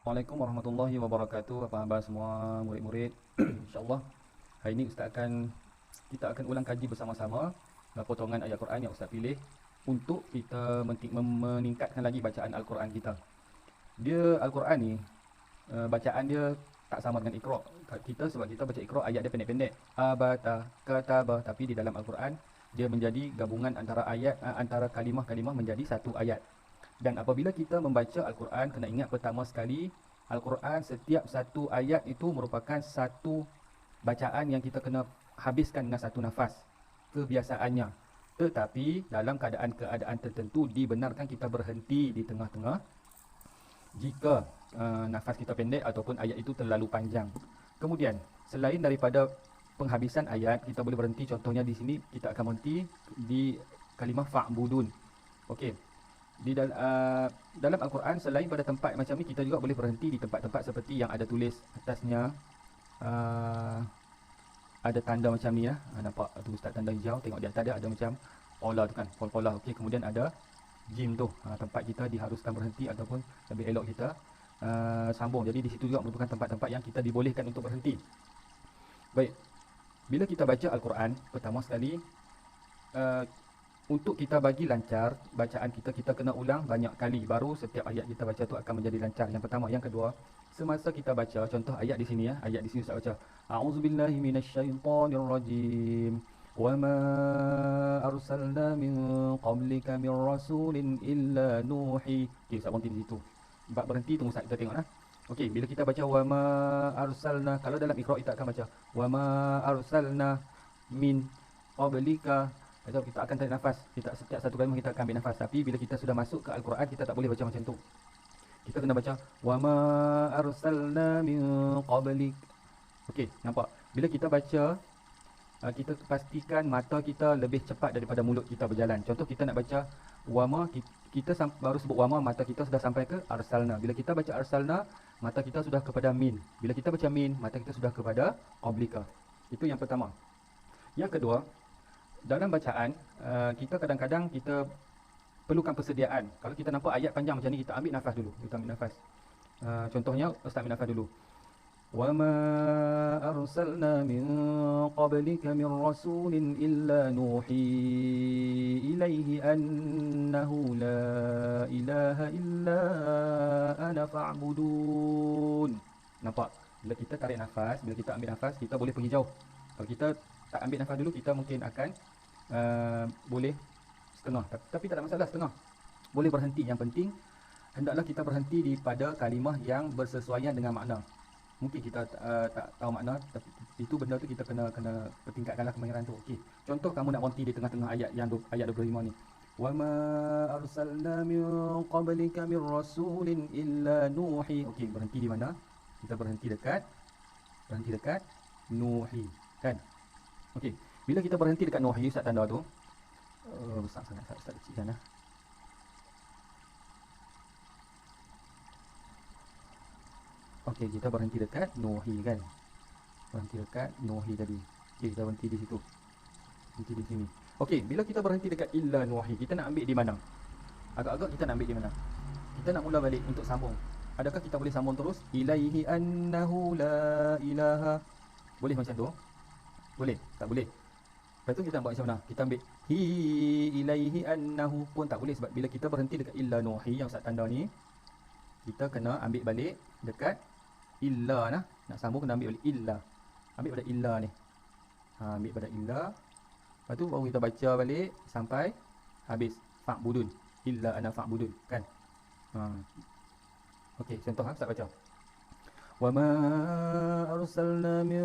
Assalamualaikum warahmatullahi wabarakatuh. Apa khabar semua murid-murid? InsyaAllah hari ini kita akan ulang kaji bersama-sama potongan ayat Quran yang Ustaz pilih untuk kita meningkatkan lagi bacaan Al-Quran kita. Dia Al-Quran ni bacaan dia tak sama dengan Iqra. Kita sebab kita baca Iqra ayat dia pendek-pendek. Abata, kataba, tapi di dalam Al-Quran dia menjadi gabungan antara ayat antara kalimah-kalimah menjadi satu ayat. Dan apabila kita membaca Al-Quran, kena ingat pertama sekali, Al-Quran setiap satu ayat itu merupakan satu bacaan yang kita kena habiskan dengan satu nafas. Kebiasaannya. Tetapi dalam keadaan-keadaan tertentu dibenarkan kita berhenti di tengah-tengah jika nafas kita pendek ataupun ayat itu terlalu panjang. Kemudian, selain daripada penghabisan ayat, kita boleh berhenti. Contohnya di sini kita akan berhenti di kalimah fa'budun. Okey. Dalam Al-Quran, selain pada tempat macam ni, kita juga boleh berhenti di tempat-tempat seperti yang ada tulis atasnya uh, ada tanda macam ni ya. Nampak tu ustaz tanda hijau, tengok di atas dia ada macam pola tu kan, pola. Okey, kemudian ada jim tu, tempat kita diharuskan berhenti ataupun lebih elok kita sambung. Jadi di situ juga merupakan tempat-tempat yang kita dibolehkan untuk berhenti. Baik. Bila kita baca Al-Quran, pertama sekali uh, untuk kita bagi lancar bacaan kita, kita kena ulang banyak kali baru setiap ayat kita baca tu akan menjadi lancar. Yang pertama. Yang kedua, semasa kita baca, contoh ayat di sini ya, ayat di sini Ustaz baca a'udzubillahi minasyaitonirrajim wa ma arsalna min qablika min rasulin illa nuhi. Okey, Ustaz berhenti di situ. Berhenti, tunggu Ustaz, kita tengoklah. Okey, bila kita baca wa ma arsalna, kalau dalam Iqra kita akan baca wa ma arsalna min qablika. Kita akan tarik nafas. Setiap satu kalimah kita akan ambil nafas. Tapi bila kita sudah masuk ke Al-Quran, kita tak boleh baca macam tu. Kita kena baca wa ma arsalna min qablik. Okey, nampak? Bila kita baca, kita pastikan mata kita lebih cepat daripada mulut kita berjalan. Contoh kita nak baca wa ma, kita baru sebut wa ma, mata kita sudah sampai ke arsalna. Bila kita baca arsalna, mata kita sudah kepada min. Bila kita baca min, mata kita sudah kepada qablika. Itu yang pertama. Yang kedua, dalam bacaan, kita kadang-kadang kita perlukan persediaan. Kalau kita nampak ayat panjang macam ni, kita ambil nafas dulu. Kita ambil nafas. Contohnya, Ustaz ambil nafas dulu. وَمَا أَرْسَلْنَا مِن قَبْلِكَ مِن رَّسُولٍ إِلَّا نُوحِي إِلَيْهِ أَنَّهُ لَا إِلَهَ إِلَّا أَنَا فَاعْبُدُونِ. Nampak? Bila kita tarik nafas, bila kita ambil nafas, kita boleh pergi jauh. Kalau kita tak ambil nafas dulu, kita mungkin akan boleh setengah. Tapi tak ada masalah setengah. Boleh berhenti. Yang penting, hendaklah kita berhenti pada kalimah yang bersesuaian dengan makna. Mungkin kita tak tahu makna, tapi itu benda tu kita kena pertingkatkanlah kemahiran tu. Okey. Contoh kamu nak berhenti di tengah-tengah ayat yang ayat 25 ni. Wa ma arsalna min qablika min rasulin illa nuhi. Okey, berhenti di mana? Kita berhenti dekat nuhi, kan? Okey. Bila kita berhenti dekat nuhi, Ustaz tanda tu besar sangat, Ustaz kecilkan lah. Okey, kita berhenti dekat nuhi kan. Berhenti dekat nuhi tadi. Okey, kita berhenti di situ. Berhenti di sini. Okey, bila kita berhenti dekat illa nuhi, kita nak ambil di mana? Agak-agak kita nak ambil di mana? Kita nak mula balik untuk sambung. Adakah kita boleh sambung terus? Ilaihi annahu la ilaha. Boleh macam tu? Boleh? Tak boleh. Lepas tu kita nak buat macam mana? Kita ambil hi ilaihi annahu pun tak boleh, sebab bila kita berhenti dekat illa nuhi yang Ustaz tanda ni, kita kena ambil balik dekat illa nah. Nak sambung kena ambil balik illa. Ambil pada illa ni. Ambil pada illa. Lepas tu baru kita baca balik sampai habis fa'budun. Illa ana fa'budun, kan? Okey, contoh Ustaz baca. Wa ma arsalna min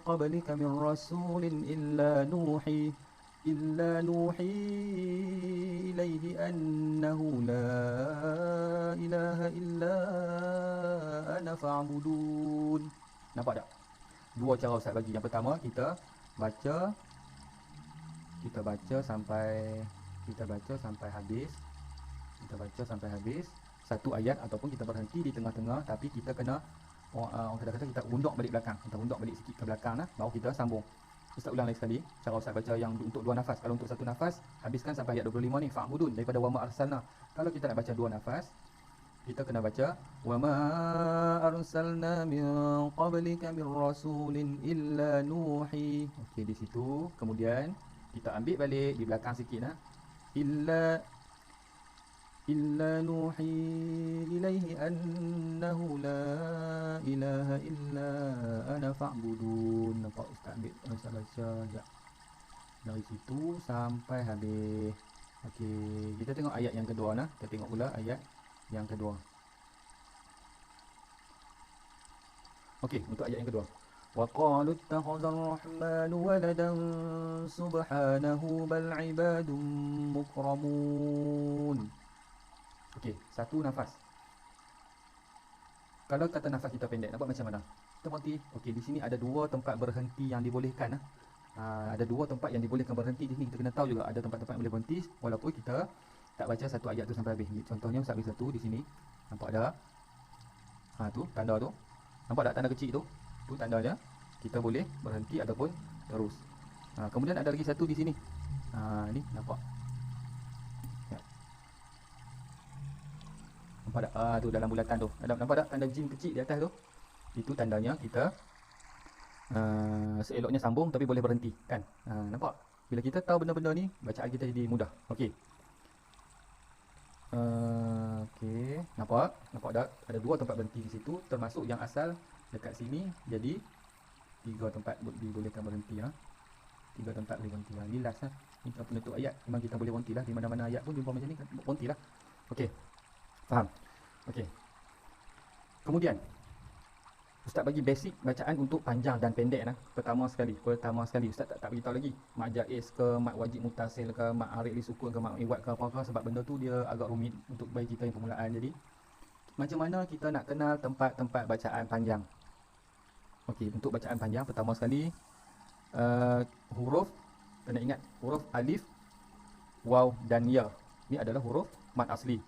qablika min rasulin illa nuhi ilaihi annahu la ilaha illa ana fa'budun. Nampak tak? Dua cara Ustaz bagi. Yang pertama, kita baca sampai habis. Kita baca sampai habis satu ayat, ataupun kita berhenti di tengah-tengah, tapi kita kena orang kata kita undur balik belakang. Kita undur balik sikit ke belakang lah, baru kita sambung. Ustaz ulang lagi sekali cara Ustaz baca yang untuk dua nafas. Kalau untuk satu nafas, habiskan sampai ayat 25 ni, fa'budun, daripada wa ma arsalna. Kalau kita nak baca dua nafas, kita kena baca wa ma arsalna min qablika min rasulin illa nuhi. Okey, di situ kemudian kita ambil balik di belakang sikit illa nuhi ilaihi annahu la ilaha illa ana fa'budun. Nampak ustaz ambil baca sekejap dari situ sampai habis. Okey, kita tengok ayat yang kedua nah. Kita tengok pula ayat yang kedua. Okey, untuk ayat yang kedua. Wa qalu ittakhadha ar-rahmanu waladan subhanahu bal ibadun mukramun. Okey, satu nafas. Kalau kata nafas kita pendek, nampak macam mana? Kita berhenti. Okey, di sini ada dua tempat berhenti yang dibolehkan. Ada dua tempat yang dibolehkan berhenti di sini. Kita kena tahu juga ada tempat-tempat yang boleh berhenti walaupun kita tak baca satu ayat tu sampai habis. Contohnya Ustaz bagi satu di sini. Nampak tak? Tu tanda tu. Nampak tak tanda kecil tu? Tu tandanya kita boleh berhenti ataupun terus. Kemudian ada lagi satu di sini. Ni nampak. Ya. Nampak tak? Tu dalam bulatan tu. Nampak tak tanda jim kecil di atas tu? Itu tandanya kita seeloknya sambung tapi boleh berhenti kan. Nampak? Bila kita tahu benda-benda ni, bacaan kita jadi mudah. Okey. Okey, nampak tak? Ada dua tempat berhenti di situ, termasuk yang asal dekat sini. Jadi tiga tempat dibolehkan berhenti. Tiga tempat boleh berhenti. Ni last lah. Ni penutup ayat. Memang kita boleh berhenti lah. Di mana-mana ayat pun jumpa macam ni, berhenti lah. Okey, faham? Okey. Kemudian Ustaz bagi basic bacaan untuk panjang dan pendek nah. Pertama sekali Ustaz tak beritahu lagi mat jaiz ke, mat wajib mutasil ke, mat arid li sukun ke, mat iwad ke apa-apa, sebab benda tu dia agak rumit untuk bagi kita yang permulaan. Jadi macam mana kita nak kenal tempat-tempat bacaan panjang? Okey, untuk bacaan panjang pertama sekali huruf, kena ingat huruf alif, waw dan ya. Ni adalah huruf mat asli.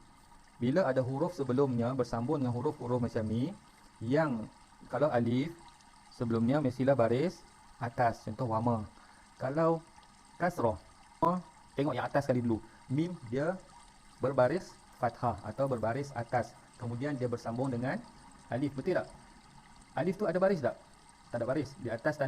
Bila ada huruf sebelumnya bersambung dengan huruf-huruf macam ni, yang kalau alif sebelumnya mestilah baris atas, contoh wama. Kalau kasrah, tengok yang atas sekali dulu. Mim dia berbaris fathah atau berbaris atas, kemudian dia bersambung dengan alif, betul tak? Alif tu ada baris tak? Tak ada baris. Di atas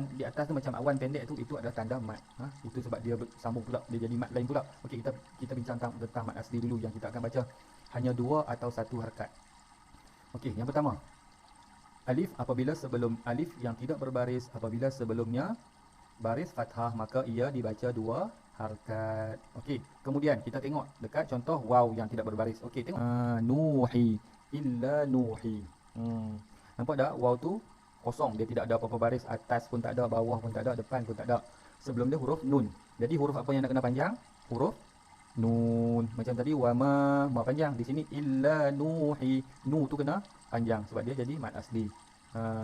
tu macam awan pendek tu, itu adalah tanda mat. Itu sebab dia bersambung pula, dia jadi mat lain pula. Okey, kita bincang tentang mat asli dulu yang kita akan baca. Hanya dua atau satu harakat. Okey, yang pertama alif, apabila sebelum alif yang tidak berbaris, apabila sebelumnya baris fathah, maka ia dibaca dua harakat. Okey, kemudian kita tengok dekat contoh waw yang tidak berbaris. Okey, tengok nuhi illa nuhi. Nampak tak? Waw tu kosong, dia tidak ada apa-apa baris, atas pun tak ada, bawah pun tak ada, depan pun tak ada. Sebelum dia huruf nun. Jadi huruf apa yang nak kena panjang? Huruf nun. Macam tadi wama panjang, di sini illa nuhi. Nu tu kena panjang sebab dia jadi mat asli.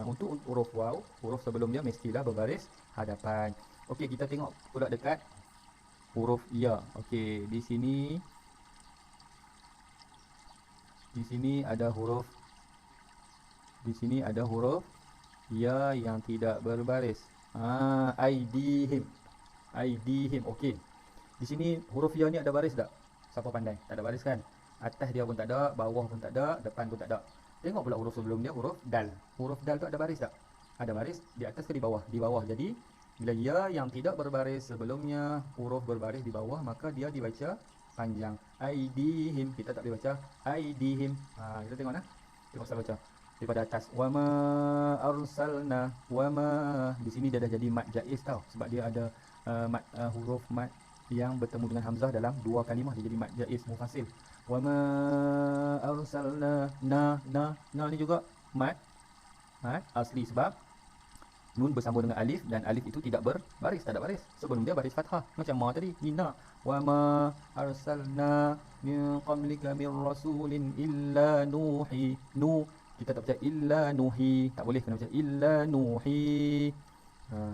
Untuk huruf waw, huruf sebelum dia mestilah berbaris hadapan. Okey, kita tengok pula dekat huruf ya. Okey, di sini ada huruf ya yang tidak berbaris. Aidihim. Okey. Di sini huruf ya ni ada baris tak? Siapa pandai? Tak ada baris kan? Atas dia pun tak ada, bawah pun tak ada, depan pun tak ada. Tengok pula huruf sebelum dia, huruf dal. Huruf dal tu ada baris tak? Ada baris di atas ke di bawah? Di bawah. Jadi bila ya yang tidak berbaris sebelumnya huruf berbaris di bawah, maka dia dibaca panjang. Aidihim. Kita tak boleh baca aidihim. Kita tengok nah. Tengok saya baca daripada atas. Wama arsalna. Wama. Di sini dia dah jadi mat jaiz tau, sebab dia ada huruf mat yang bertemu dengan hamzah dalam dua kalimah, dia jadi mat jaiz mufasil. Wama arsalna. Na ni juga mat asli sebab nun bersambung dengan alif dan alif itu tidak berbaris, tak ada baris. Sebelum dia baris fathah macam ma tadi. Nina wama arsalna min qablika min rasulin illa nuhi. Nu kita tak baca illa nuhi, tak boleh, kena baca illa nuhi.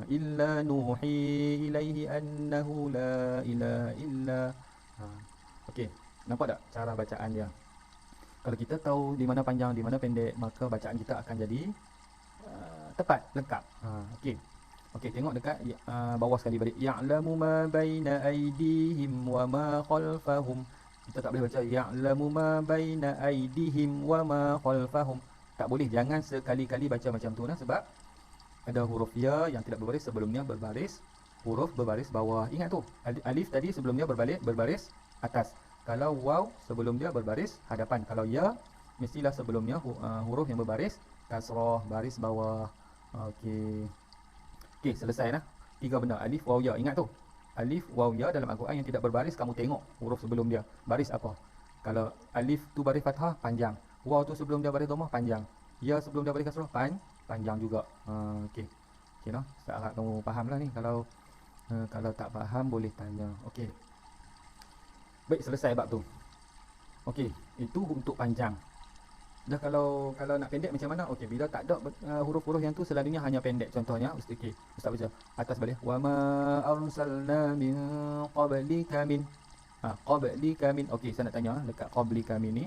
Illa nuhi ilaihi annahu la ilaha illa. Okey, nampak tak cara bacaan dia? Kalau kita tahu di mana panjang, di mana pendek, maka bacaan kita akan jadi tepat, lengkap. Okey, tengok dekat bawah sekali balik. Ya'lamu ma baina aydihim wa ma khalfahum. Kita tak boleh baca ya'lamu ma baina aydihim wa ma khalfahum. Tak boleh, jangan sekali-kali baca macam tu nah, sebab ada huruf ya yang tidak berbaris sebelumnya berbaris huruf berbaris bawah. Ingat tu, alif tadi sebelumnya berbaris atas. Kalau waw sebelum dia berbaris hadapan. Kalau ya mestilah sebelumnya huruf yang berbaris kasrah baris bawah. Okey. Okey, selesai dah. Tiga benda, alif waw ya. Ingat tu. Alif waw ya dalam Al-Quran yang tidak berbaris, kamu tengok huruf sebelum dia baris apa. Kalau alif tu baris fathah panjang, waw tu sebelum dia baris dhammah panjang, ya sebelum dia baris kasrah panjang juga. Okey. Okey noh. Saya harap kamu fahamlah ni. Kalau tak faham boleh tanya. Okey. Baik, selesai bab tu. Okey, itu untuk panjang. Dah kalau nak pendek macam mana? Okey, bila tak ada huruf-huruf yang tu selalunya hanya pendek. Contohnya Ustaz, okey, Ustaz baca atas balik. Wa ma arsalna min qablika min. Qablika min. Okey, saya nak tanya dekat qablika min ni.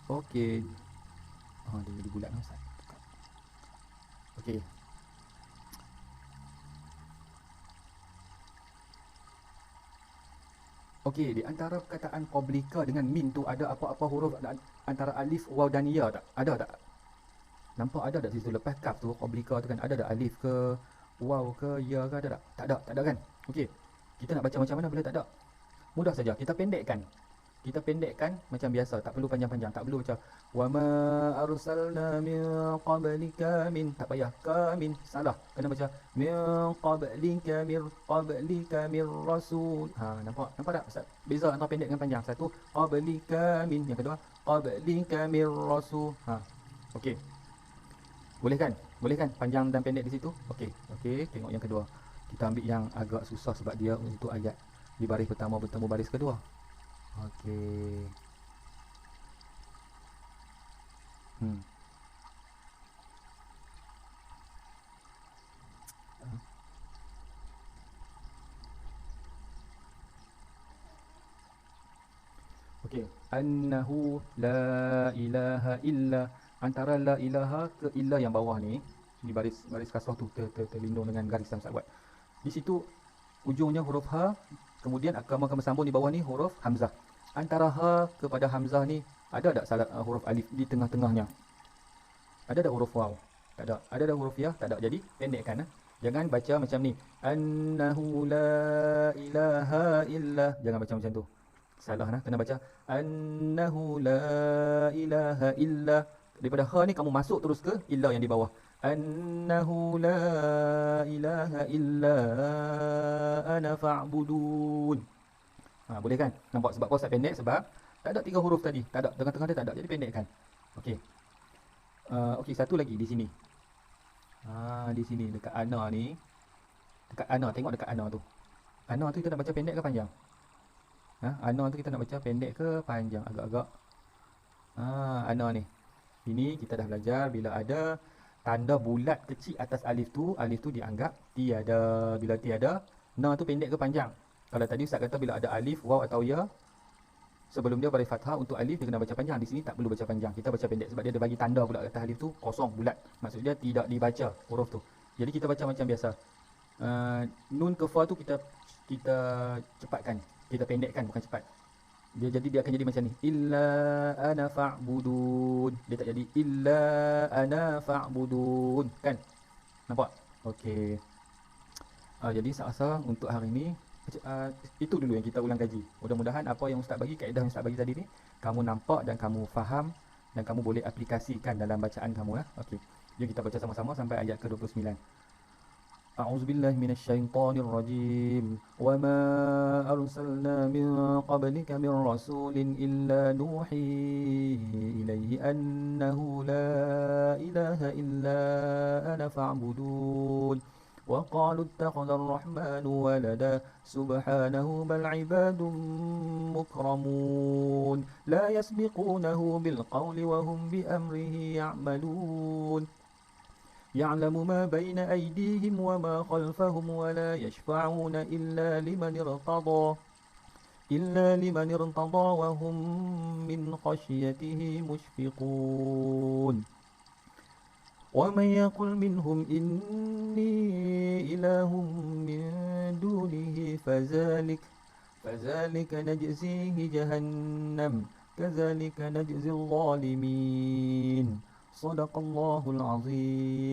Okey. Dia jadi bulat Ustaz. Okey. Okey, di antara perkataan qablika dengan min tu ada apa-apa huruf antara alif, waw dan ya tak? Ada tak? Nampak ada tak situ lepas kaf tu qablika tu kan, ada tak alif ke, waw ke, ya ke, ada tak? Tak ada kan? Okey. Kita nak baca macam mana bila tak ada? Mudah saja, kita pendekkan. Kita pendekkan macam biasa, tak perlu panjang-panjang, tak perlu macam wa ma arsalna min qablika min, tak payah ka min, salah. Kena baca min qablika mir rasul. Nampak tak Ustaz? Beza antara pendek dengan panjang. Satu qablika min, yang kedua qablika mir rasul. Okey. Boleh kan panjang dan pendek di situ? Okey, tengok yang kedua. Kita ambil yang agak susah sebab dia untuk ayat di baris pertama bertemu baris kedua. Okey. Okey, annahu la ilaha illa. Antara la ilaha ke illa yang bawah ni, di baris kasrah tu terlindung dengan garis yang Ustaz buat. Di situ ujungnya huruf ha, kemudian akan bersambung di bawah ni huruf hamzah. Antara ha kepada hamzah ni ada tak salah huruf alif di tengah-tengahnya? Ada tak huruf waw? Tak ada. Ada tak huruf ya? Tak ada. Jadi pendekkan. Jangan baca macam ni. Annahu la ilaha illa. Jangan baca macam tu. Salah nah. Kena baca annahu la ilaha illa. Daripada ha ni kamu masuk terus ke illa yang di bawah. Annahu la ilaha illa ana fa'budun. Boleh kan? Nampak sebab apa Ustaz pendek? Sebab tak ada tiga huruf tadi. Tak ada. Tengah-tengah dia tak ada. Jadi pendekkan. Okey. Okey, satu lagi di sini. Di sini dekat ana ni. Dekat ana, tengok dekat ana tu. Ana tu kita nak baca pendek ke panjang? Ana tu kita nak baca pendek ke panjang? Agak-agak. Ana ni. Ini kita dah belajar bila ada tanda bulat kecil atas alif tu dianggap tiada. Bila tiada, na tu pendek ke panjang? Kalau tadi Ustaz kata bila ada alif, waw atau ya, sebelum dia baris fathah untuk alif dia kena baca panjang. Di sini tak perlu baca panjang. Kita baca pendek sebab dia ada bagi tanda pula atas alif tu kosong bulat. Maksudnya tidak dibaca huruf tu. Jadi kita baca macam biasa. Nun ke fa tu kita cepatkan. Kita pendekkan, bukan cepat. Dia akan jadi macam ni. Illa ana fa'budun. Dia tak jadi illa ana fa'budun. Kan? Nampak? Okey. Jadi saya untuk hari ni itu dulu yang kita ulang kaji. Mudah-mudahan apa yang Ustaz bagi, kaedah yang Ustaz bagi tadi ni, kamu nampak dan kamu faham dan kamu boleh aplikasikan dalam bacaan kamu lah. Okey. Jom kita baca sama-sama sampai ayat ke-29. A'udzubillahi minasyaitonirrajim. Wa ma arsalna min qablika min rasulin illa nuhi ilaihi annahu la ilaha illa ana fa'budun. وقالوا اتخذ الرحمن ولدا سبحانه بل عباد مكرمون لا يسبقونه بالقول وهم بأمره يعملون يعلم ما بين أيديهم وما خلفهم ولا يشفعون إلا لمن ارتضى وهم من خشيته مشفقون ومن يقل منهم إني إله من دونه فذلك فذلك نجزيه جهنم كذلك نجزي الظالمين. صدق الله العظيم.